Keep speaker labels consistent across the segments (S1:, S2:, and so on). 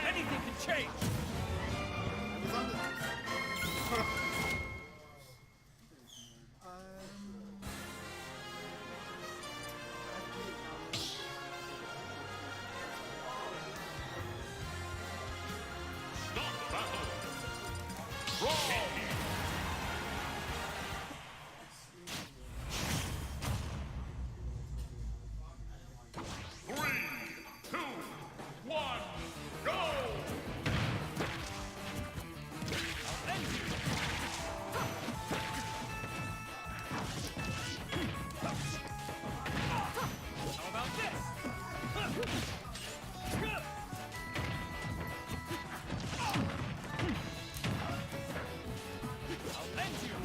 S1: Anything can change.
S2: Stop battle. Brawl. 3, 2, 1, go!
S1: How about this? I'll end you.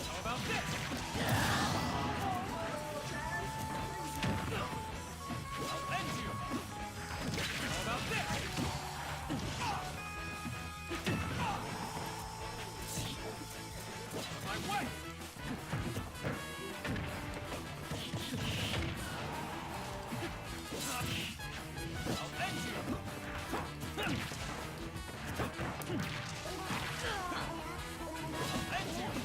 S1: How about this? I'll end you. How about this? My way! I'll end you! I'll end you!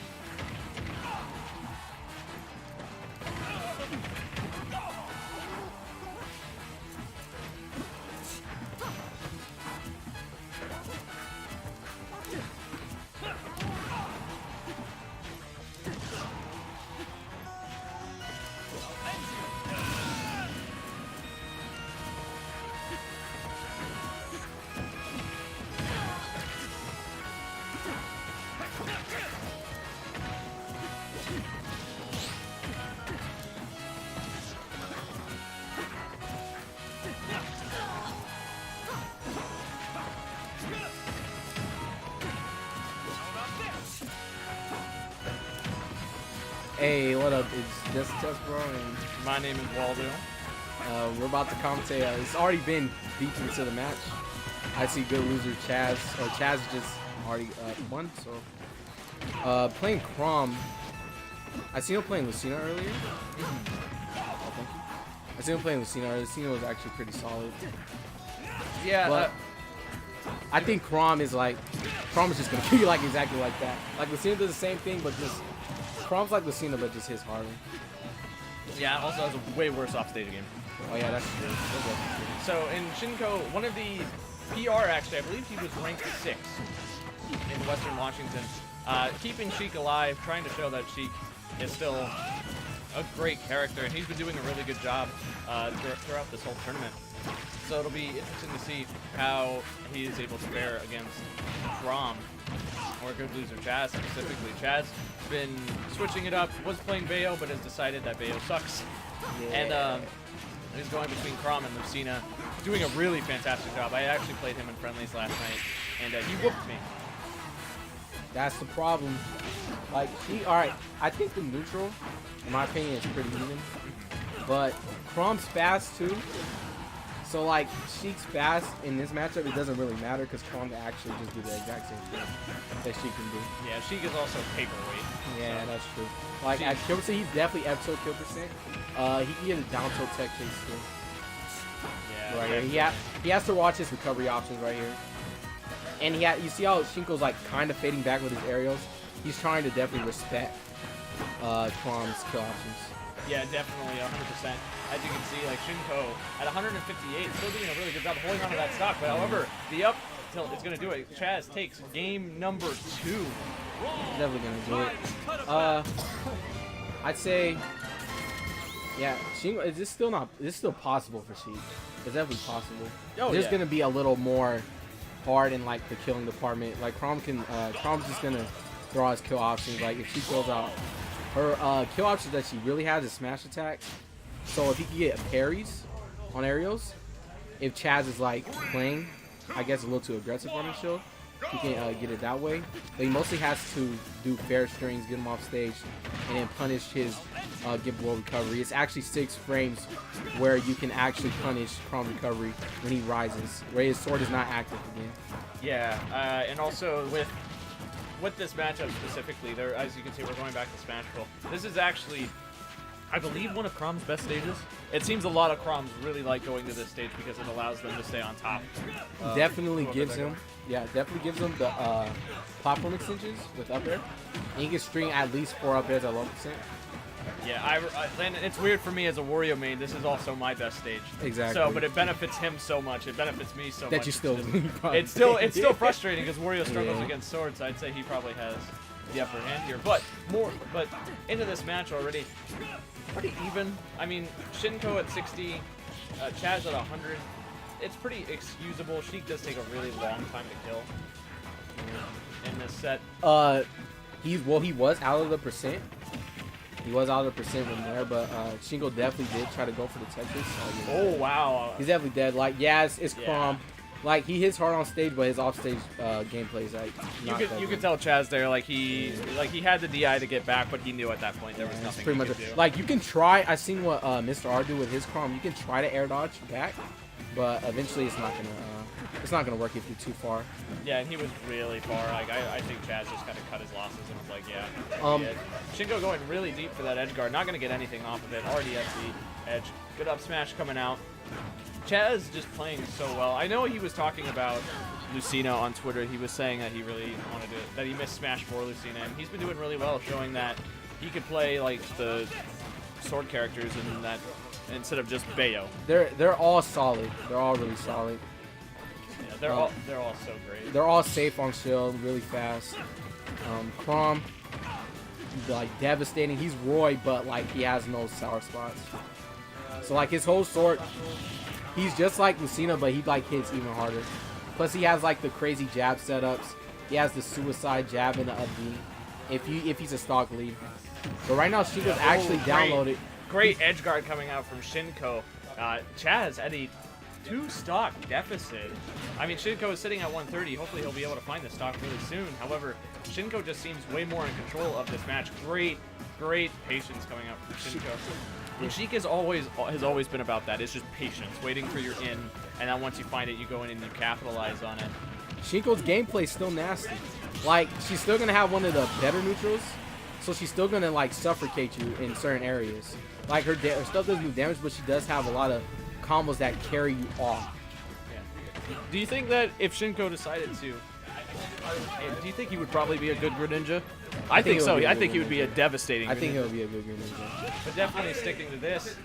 S3: Hey, what up? It's Just Bro, and
S4: My name is Waldo.
S3: we're about to commentate. It's already been deep into the match. I see good loser Chaz, or Chaz just already won. So playing Chrom. I seen him playing Lucina earlier. Oh, thank you. I seen him playing Lucina earlier. Lucina was actually pretty solid.
S4: Yeah,
S3: But I think Chrom is just gonna be like exactly like that. Like Lucina does the same thing, but just Chrom's like Lucina, but just his harder.
S4: yeah. Also has a way worse offstage game.
S3: Oh yeah, that's true. That's definitely true.
S4: So in Shinkou, one of the PR actually, I believe he was ranked 6 in Western Washington, keeping Sheik alive, trying to show that Sheik is still a great character, and he's been doing a really good job throughout this whole tournament. So it'll be interesting to see how he is able to fare against Chrom, or good loser Chaz specifically. Chaz been switching it up, was playing Bayo, but has decided that Bayo sucks.
S3: Yeah.
S4: And he's going between Chrom and Lucina, doing a really fantastic job. I actually played him in friendlies last night, and he whooped me.
S3: That's the problem. Like, alright, I think the neutral, in my opinion, is pretty even. But Chrom's fast too. So, like, Sheik's fast in this matchup, it doesn't really matter because Chrom can actually just do the exact same thing that Sheik can do.
S4: Yeah, Sheik is also paperweight.
S3: Yeah,
S4: so.
S3: that's true. Like, at kill percent, he's definitely up tilt kill percent. He can get a down tilt tech chase too.
S4: Yeah,
S3: Right here. He has to watch his recovery options right here. And you see how Shinkou's like kind of fading back with his aerials? He's trying to definitely respect Chrom's kill options.
S4: Yeah, definitely, 100%. As you can see, like Shinkou at 158, still doing a really good job holding on to that stock. But however, the up tilt is going to do it. Chaz takes game number 2.
S3: He's definitely gonna do it. I'd say, yeah, Shinkou. Is this still possible for Sheik? It's definitely possible.
S4: Oh,
S3: There's
S4: yeah.
S3: gonna be a little more hard in like the killing department. Like Chrom's just gonna throw out his kill options. Like if she throws out her kill options that she really has is smash attack. So if he can get parries on aerials, if Chaz is like playing, I guess a little too aggressive on his shield, he can get it that way. But he mostly has to do fair strings, get him off stage, and then punish his get below recovery. It's actually 6 frames where you can actually punish Chrom's recovery when he rises, where his sword is not active again.
S4: Yeah, and also with this matchup specifically, there, as you can see, we're going back to Smashville. This is actually, I believe, one of Chrom's best stages. It seems a lot of Chroms really like going to this stage because it allows them to stay on top.
S3: Definitely gives him the platform extensions with up air. And he can string at least 4 up airs at low percent.
S4: Yeah, and it's weird for me as a Wario main. This is also my best stage.
S3: Exactly.
S4: So, but it benefits him so much. It benefits me so much.
S3: That you still
S4: It's still frustrating because Wario struggles
S3: Yeah.
S4: against swords. I'd say he probably has the upper hand here. But into this match already, pretty even. I mean, Shinkou at 60, Chaz at 100. It's pretty excusable. Sheik does take a really long time to kill in this set.
S3: He was out of the percent. He was out of the percent from there, but Shinkou definitely did try to go for the Tetris.
S4: Oh wow!
S3: He's definitely dead. Like, yeah, it's
S4: Yeah.
S3: Chrom. Like, he hits hard on stage, but his offstage gameplay is like
S4: You
S3: not
S4: could
S3: that
S4: you
S3: good.
S4: could tell Chaz there, like he had the DI to get back, but he knew at that point there was
S3: That's
S4: nothing
S3: pretty
S4: he
S3: much
S4: could do.
S3: like you can try. I seen what Mr. R do with his Chrom. You can try to air dodge back, but eventually it's not gonna work if you're too far.
S4: Yeah, and he was really far. Like I think Chaz just kind of cut his losses and was like, yeah. Yeah. Shinkou going really deep for that edge guard, not gonna get anything off of it. Already at the edge. Good up smash coming out. Chaz just playing so well. I know he was talking about Lucina on Twitter. He was saying that he really wanted to, that he missed Smash for Lucina, and he's been doing really well, showing that he could play like the sword characters and that instead of just Bayo.
S3: They're all solid. They're all really solid.
S4: Yeah, they're all so great.
S3: They're all safe on shield, really fast. Chrom, like devastating. He's Roy, but like he has no sour spots. So like his whole sword, he's just like Lucina, but he like hits even harder. Plus he has like the crazy jab setups. He has the suicide jab and the up B. If he's a stock lead. But right now Shinkou's actually downloaded.
S4: Great edge guard coming out from Shinkou. Chaz at a 2 stock deficit. I mean, Shinkou is sitting at 130. Hopefully he'll be able to find the stock really soon. However, Shinkou just seems way more in control of this match. Great great patience coming up from Shinkou. And Sheik has always been about that. It's just patience, waiting for your in, and then once you find it, you go in and you capitalize on it.
S3: Shinkou's gameplay is still nasty. Like, she's still gonna have one of the better neutrals, so she's still gonna like suffocate you in certain areas. Like her stuff doesn't do damage, but she does have a lot of combos that carry you off.
S4: Yeah. Do you think that if Shinkou decided to, do you think he would probably be a good Greninja? I think so. I think he would be a devastating Greninja.
S3: I think he would be a good Greninja.
S4: But definitely sticking to this.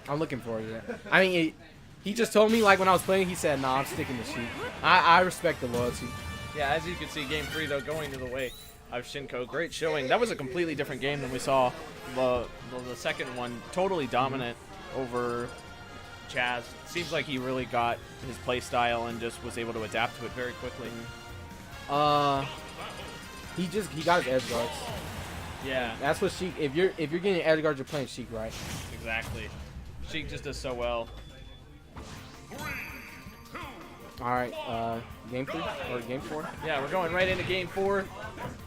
S3: I'm looking forward to that. I mean, he just told me, like, when I was playing, he said, nah, I'm sticking to Sheik. I respect the loyalty.
S4: Yeah, as you can see, Game 3, though, going to the way of Shinkou. Great showing. That was a completely different game than we saw the second one. Totally dominant over Chaz. Seems like he really got his play style and just was able to adapt to it very quickly.
S3: He got his edge guards.
S4: Yeah.
S3: That's what Sheik. If you're getting edge guards, you're playing Sheik right.
S4: Exactly. Sheik just does so well.
S3: All right, game 3 or game 4?
S4: Yeah, we're going right into game 4,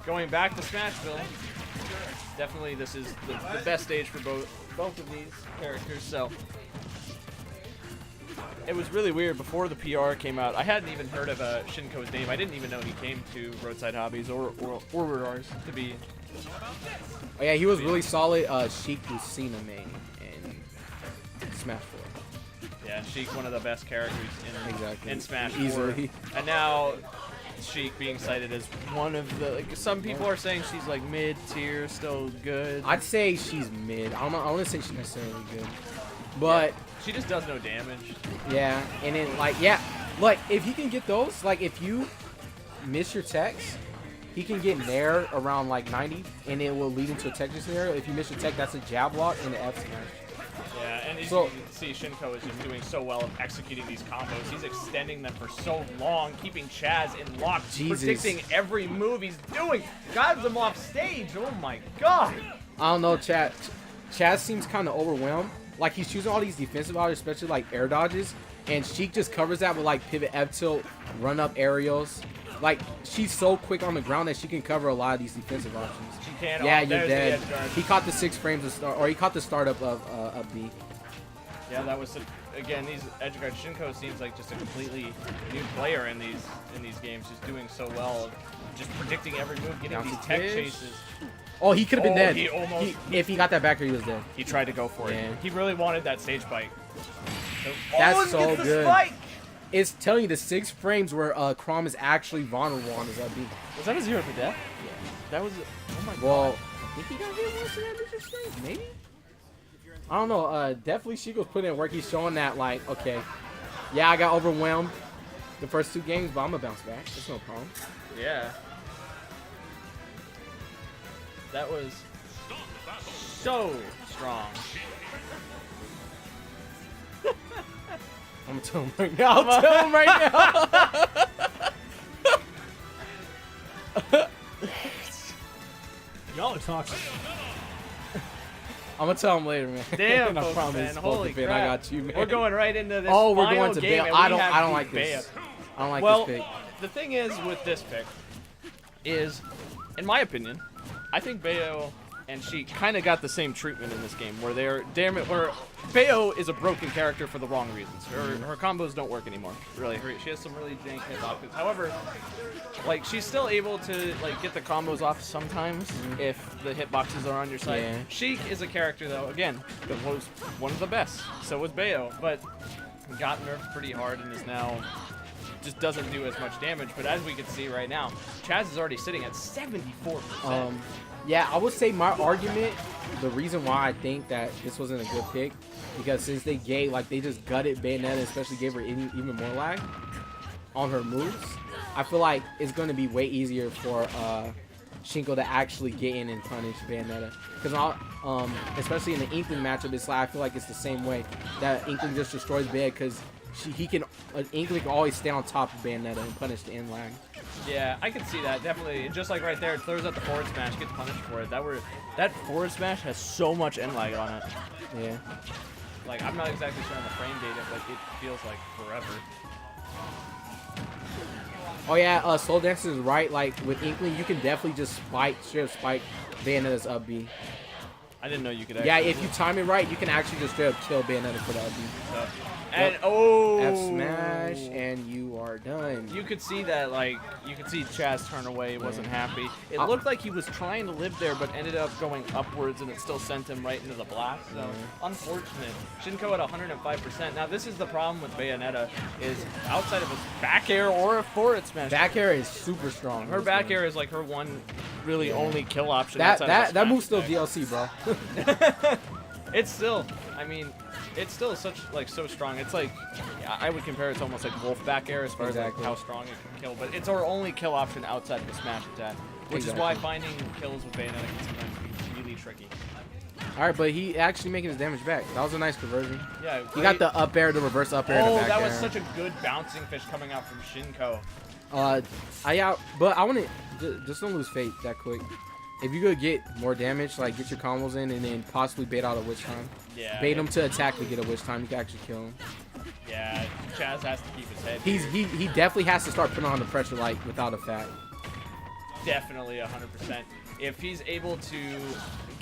S4: going back to Smashville. Definitely, this is the best stage for both of these characters. So it was really weird before the PR came out. I hadn't even heard of Shinkou's name. I didn't even know he came to Roadside Hobbies or ours to be.
S3: Oh yeah, he was really solid. Sheik Lucina main in Smash 4.
S4: Yeah, Sheik, one of the best characters in Smash 4.
S3: Easily. And
S4: now Sheik being cited as one of the, like, some people are saying she's like mid-tier, still good.
S3: I'd say she's mid. I wouldn't say she's necessarily good. But
S4: yeah, she just does no damage.
S3: Yeah, and then like if he can get those, like if you miss your techs, he can get Nair around like 90 and it will lead into a tech scenario. If you miss your tech, that's a jab block and an F smash.
S4: Yeah, and as you can see, Shinkou is just doing so well of executing these combos. He's extending them for so long, keeping Chaz in lock, predicting every move he's doing. Got him off stage. Oh my god.
S3: I don't know, Chaz seems kind of overwhelmed. Like he's choosing all these defensive options, especially like air dodges, and Sheik just covers that with like pivot F tilt, run up aerials. Like she's so quick on the ground that she can cover a lot of these defensive options.
S4: She can.
S3: Yeah, you're dead. He caught the 6 frames of start, or he caught the startup of B.
S4: Yeah, that was again. These edge guards. Shinkou seems like just a completely new player in these games. Just doing so well, of just predicting every move, getting these tech chases.
S3: Oh, he could have been dead.
S4: If
S3: he got that back, he was dead.
S4: He tried to go for it. He really wanted that stage bite.
S3: That's so good. It's telling you the 6 frames where Chrom is actually vulnerable on his B.
S4: Was that a 0 to death? Yeah. That was. Oh my god.
S3: Well, I think he got hit once in that major screen. Maybe. I don't know. Definitely Sheik was putting in work. He's showing that like, okay, yeah, I got overwhelmed the first 2 games, but I'm gonna bounce back. It's no problem.
S4: Yeah. That was so strong.
S3: I'm gonna tell him right now. I'll tell him right now.
S1: Y'all are toxic.
S3: I'm gonna tell him later, man.
S4: Damn,
S3: I promise.
S4: man. Holy crap.
S3: I got you, man.
S4: We're going right into this.
S3: Oh, we're
S4: final
S3: going to
S4: game,
S3: Bayo.
S4: and
S3: I don't like this. I don't like this pick.
S4: The thing is with this pick is, in my opinion, I think Bayo and Sheik kind of got the same treatment in this game, where where Bayo is a broken character for the wrong reasons. Her combos don't work anymore. Really, she has some really jank hitboxes. However, like she's still able to like get the combos off sometimes if the hitboxes are on your side.
S3: Yeah.
S4: Sheik is a character though, again, that was one of the best. So was Bayo, but got nerfed pretty hard and is now just doesn't do as much damage. But as we can see right now, Chaz is already sitting at 74%.
S3: Yeah, I would say my argument, the reason why I think that this wasn't a good pick, because since they just gutted Bayonetta, especially gave her even more lag on her moves, I feel like it's going to be way easier for Shinkou to actually get in and punish Bayonetta. Because especially in the Inkling matchup, it's like I feel like it's the same way that Inkling just destroys Bay because Inkling can always stay on top of Bayonetta and punish the in lag.
S4: Yeah, I can see that, definitely. And just like right there, it throws out the forward smash, gets punished for it. That forward smash has so much end lag on it.
S3: Yeah.
S4: Like, I'm not exactly sure on the frame data, but it feels like forever.
S3: Oh yeah, Soul Dancer is right. Like, with Inkling, you can definitely just straight up spike Bayonetta's up B.
S4: I didn't know you could actually.
S3: Yeah, if you time it right, you can actually just straight up kill Bayonetta for the LB.
S4: And oh,
S3: F smash, and you are done.
S4: you could see that, like, you could see Chaz turn away, wasn't happy. It looked like he was trying to live there, but ended up going upwards, and it still sent him right into the blast. So, unfortunate. Shinkou at 105%. Now, this is the problem with Bayonetta, is outside of his back air or a forward smash.
S3: Back air is super strong.
S4: Her back air is like her one, really only kill option.
S3: That
S4: outside of a
S3: move's still
S4: smash
S3: DLC, bro.
S4: attack. It's still, I mean, it's still so strong. It's like, I would compare it to almost like wolf back air as far as like how strong it can kill. But it's our only kill option outside of the smash attack, which is why finding kills with Bayonetta can sometimes be really tricky.
S3: All right, but he actually making his damage back. That was a nice conversion.
S4: Yeah,
S3: He got the up air, the reverse up air, and the back
S4: that
S3: air.
S4: was such a good bouncing fish coming out from Shinkou.
S3: But I want to just don't lose faith that quick. If you could get more damage, like get your combos in, and then possibly bait out a witch time.
S4: Yeah.
S3: Bait him to attack to get a witch time. You can actually kill him.
S4: Yeah, Chaz has to keep his head.
S3: He definitely has to start putting on the pressure, like without a fact.
S4: Definitely 100%. If he's able to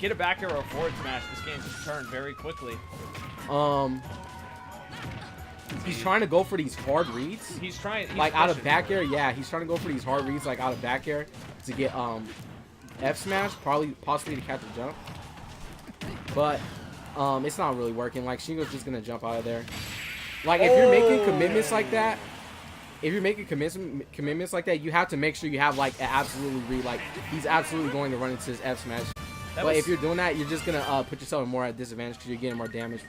S4: get a back air or a forward smash, this game can turn very quickly.
S3: He's trying to go for these hard reads.
S4: He's
S3: like out of
S4: pushing.
S3: back air. Yeah, he's trying to go for these hard reads, like out of back air, to get F smash, possibly to catch a jump. But it's not really working. Like Shinkou's just gonna jump out of there. Like if you're making commitments like that, you have to make sure you have like an absolutely read. Like he's absolutely going to run into his F smash. But if you're doing that, you're just gonna put yourself in more at disadvantage because you're getting more damage from